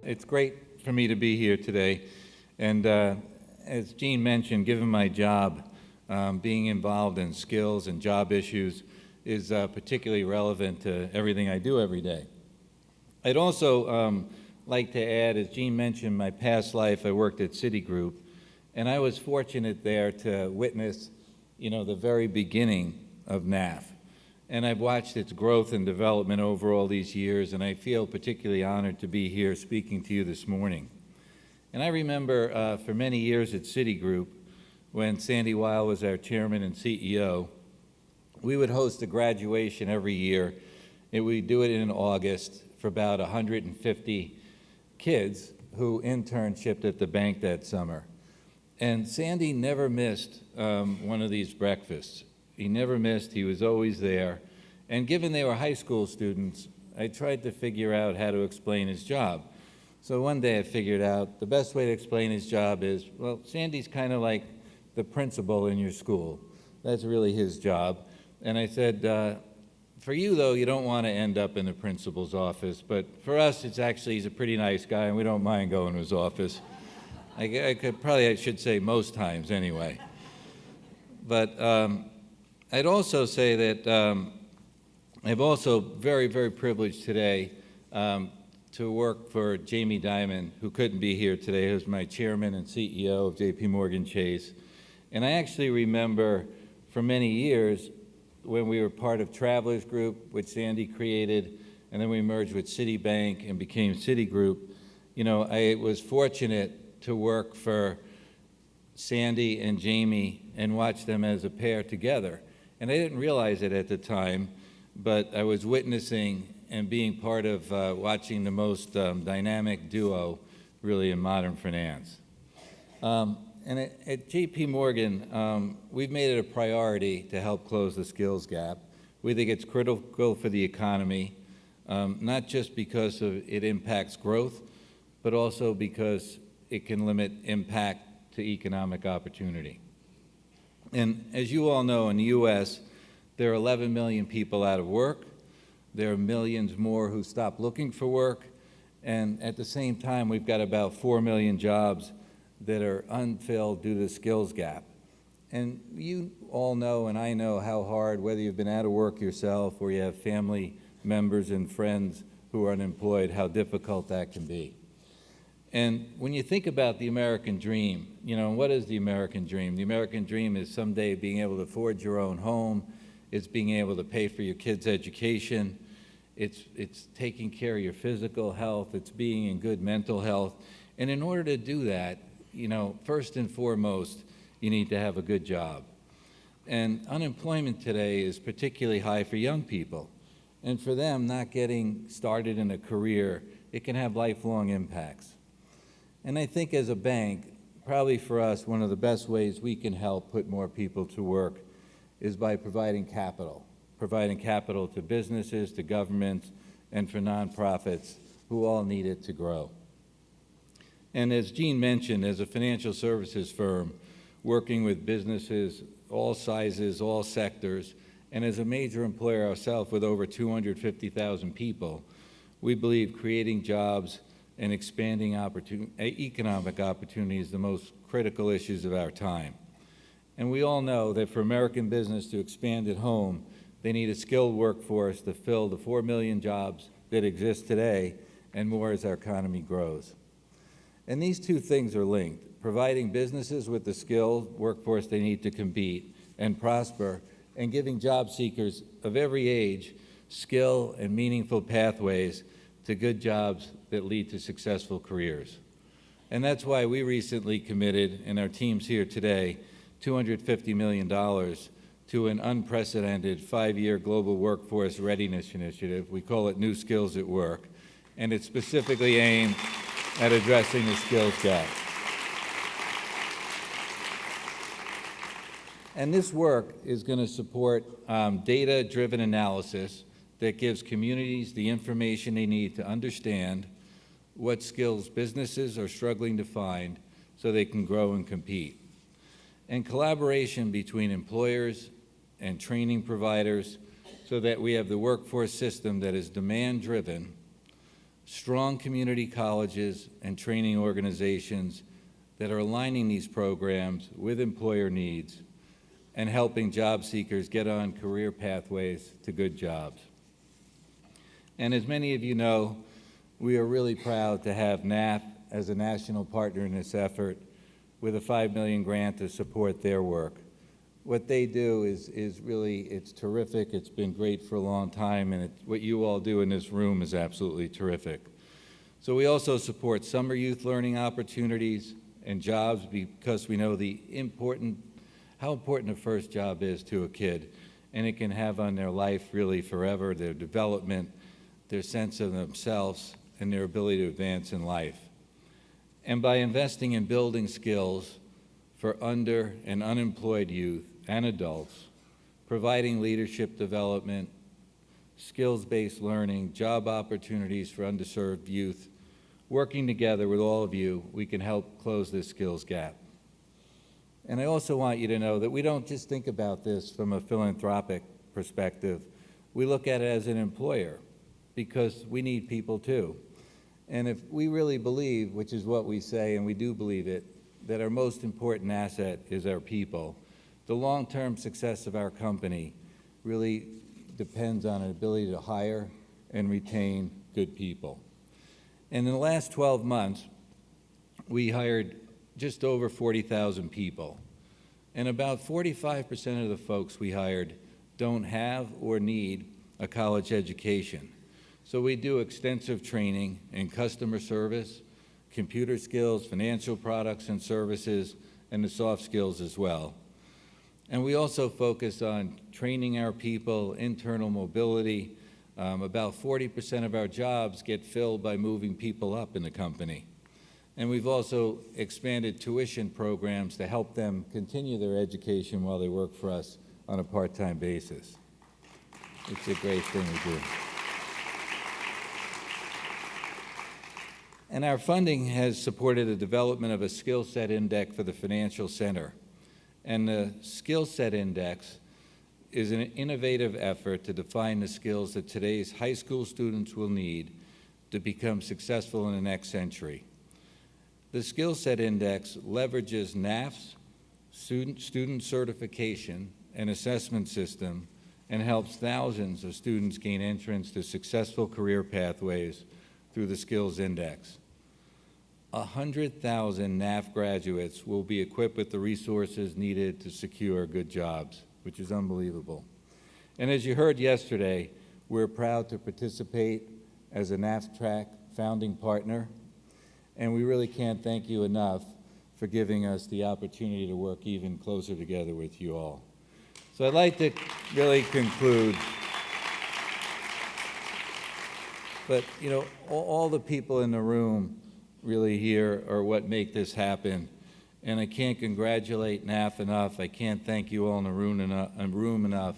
It's great for me to be here today. And as Gene mentioned, given my job, being involved in skills and job issues is particularly relevant to everything I do every day. I'd also like to add, as Gene mentioned, my past life, I worked at Citigroup, and I was fortunate there to witness, the very beginning of NAF. And I've watched its growth and development over all these years, and I feel particularly honored to be here speaking to you this morning. And I remember for many years at Citigroup, when Sandy Weil was our chairman and CEO, we would host a graduation every year, and we'd do it in August for about 150 kids who internshipped at the bank that summer. And Sandy never missed one of these breakfasts. He never missed, he was always there. And given they were high school students, I tried to figure out how to explain his job. So one day I figured out the best way to explain his job is, well, Sandy's kind of like the principal in your school. That's really his job. And I said, for you though, you don't want to end up in the principal's office, but for us, he's a pretty nice guy and we don't mind going to his office. I should say most times anyway. But I'd also say that I'm also very, very privileged today to work for Jamie Dimon, who couldn't be here today, who's my chairman and CEO of JP Morgan Chase. And I actually remember for many years when we were part of Travelers Group, which Sandy created, and then we merged with Citibank and became Citigroup. I was fortunate to work for Sandy and Jamie and watch them as a pair together. And I didn't realize it at the time, but I was witnessing and being part of watching the most dynamic duo really in modern finance. And at JP Morgan, we've made it a priority to help close the skills gap. We think it's critical for the economy, not just because it impacts growth, but also because it can limit impact to economic opportunity. And as you all know, in the U.S., there are 11 million people out of work. There are millions more who stop looking for work. And at the same time, we've got about 4 million jobs that are unfilled due to the skills gap. And you all know, and I know how hard, whether you've been out of work yourself or you have family members and friends who are unemployed, how difficult that can be. And when you think about the American dream, what is the American dream? The American dream is someday being able to afford your own home. It's being able to pay for your kids' education. It's taking care of your physical health. It's being in good mental health. And in order to do that, first and foremost, you need to have a good job. And unemployment today is particularly high for young people. And for them, not getting started in a career, it can have lifelong impacts. And I think as a bank, probably for us, one of the best ways we can help put more people to work is by providing capital to businesses, to governments, and for nonprofits who all need it to grow. And as Gene mentioned, as a financial services firm, working with businesses, all sizes, all sectors, and as a major employer ourselves with over 250,000 people, we believe creating jobs and expanding economic opportunity is the most critical issues of our time. And we all know that for American business to expand at home, they need a skilled workforce to fill the 4 million jobs that exist today and more as our economy grows. And these two things are linked, providing businesses with the skilled workforce they need to compete and prosper, and giving job seekers of every age skill and meaningful pathways to good jobs that lead to successful careers. And that's why we recently committed, and our team's here today, $250 million to an unprecedented 5-year global workforce readiness initiative. We call it New Skills at Work, and it's specifically aimed at addressing the skills gap. And this work is going to support data-driven analysis that gives communities the information they need to understand what skills businesses are struggling to find so they can grow and compete. And collaboration between employers and training providers so that we have the workforce system that is demand-driven, strong community colleges and training organizations that are aligning these programs with employer needs and helping job seekers get on career pathways to good jobs. And as many of you know, we are really proud to have NAF as a national partner in this effort with a $5 million grant to support their work. What they do is really, it's terrific. It's been great for a long time, and what you all do in this room is absolutely terrific. So we also support summer youth learning opportunities and jobs because we know how important a first job is to a kid, and it can have on their life really forever, their development, their sense of themselves, and their ability to advance in life. And by investing in building skills for under and unemployed youth and adults, providing leadership development, skills-based learning, job opportunities for underserved youth, working together with all of you, we can help close this skills gap. And I also want you to know that we don't just think about this from a philanthropic perspective. We look at it as an employer because we need people too. And if we really believe, which is what we say, and we do believe it, that our most important asset is our people, the long-term success of our company really depends on an ability to hire and retain good people. And in the last 12 months, we hired just over 40,000 people. And about 45% of the folks we hired don't have or need a college education. So we do extensive training in customer service, computer skills, financial products and services, and the soft skills as well. And we also focus on training our people, internal mobility. About 40% of our jobs get filled by moving people up in the company. And we've also expanded tuition programs to help them continue their education while they work for us on a part-time basis. It's a great thing we do. And our funding has supported the development of a skill set index for the financial center. And the skill set index is an innovative effort to define the skills that today's high school students will need to become successful in the next century. The skill set index leverages NAF's student certification and assessment system and helps thousands of students gain entrance to successful career pathways through the skills index. 100,000 NAF graduates will be equipped with the resources needed to secure good jobs, which is unbelievable. And as you heard yesterday, we're proud to participate as a NAFTRAC founding partner, and we really can't thank you enough for giving us the opportunity to work even closer together with you all. So I'd like to really conclude. But, you know, all the people in the room really here are what make this happen. And I can't congratulate NAF enough. I can't thank you all in the room enough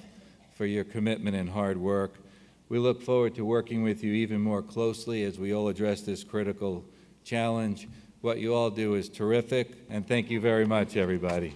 for your commitment and hard work. We look forward to working with you even more closely as we all address this critical challenge. What you all do is terrific, and thank you very much, everybody.